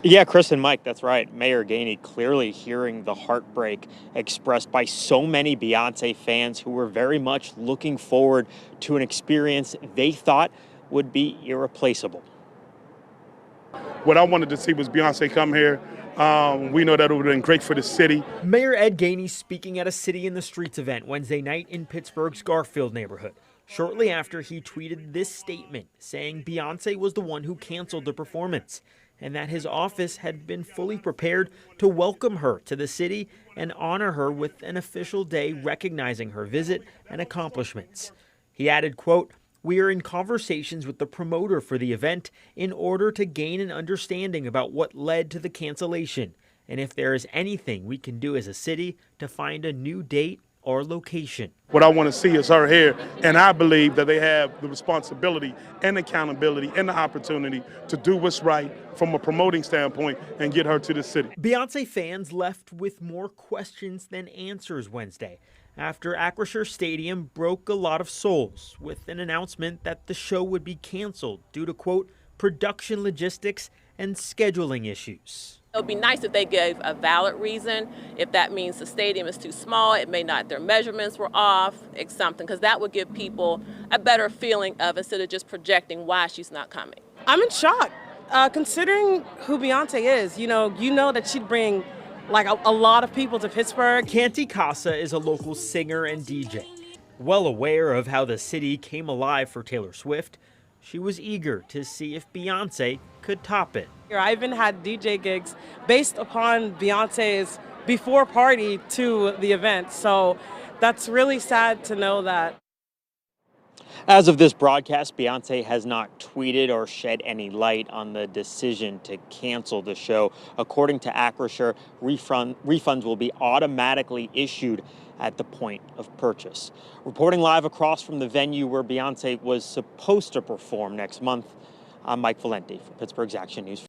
Yeah, Chris and Mike, that's right. Mayor Gainey clearly hearing the heartbreak expressed by so many Beyonce fans who were very much looking forward to an experience they thought would be irreplaceable. What I wanted to see was Beyonce come here. We know that it would have been great for the city. Mayor Ed Gainey speaking at a City in the Streets event Wednesday night in Pittsburgh's Garfield neighborhood, shortly after he tweeted this statement saying Beyonce was the one who canceled the performance and that his office had been fully prepared to welcome her to the city and honor her with an official day recognizing her visit and accomplishments. He added, quote, "We are in conversations with the promoter for the event in order to gain an understanding about what led to the cancellation and if there is anything we can do as a city to find a new date or location." What I want to see is her here, and I believe that they have the responsibility and accountability and the opportunity to do what's right from a promoting standpoint and get her to the city. Beyonce fans left with more questions than answers Wednesday after Acrisure Stadium broke a lot of souls with an announcement that the show would be canceled due to, quote, production logistics and scheduling issues. It would be nice if they gave a valid reason. If that means the stadium is too small, it may not, their measurements were off, it's something, because that would give people a better feeling of instead of just projecting why she's not coming. I'm in shock, considering who Beyonce is. You know that she'd bring like a lot of people to Pittsburgh. Canty Casa is a local singer and DJ. Well aware of how the city came alive for Taylor Swift, she was eager to see if Beyonce could top it. I even had DJ gigs based upon Beyonce's before party to the event. So that's really sad to know that. As of this broadcast, Beyonce has not tweeted or shed any light on the decision to cancel the show. According to Acrisure, refunds will be automatically issued at the point of purchase. Reporting live across from the venue where Beyonce was supposed to perform next month, I'm Mike Valenti for Pittsburgh's Action News.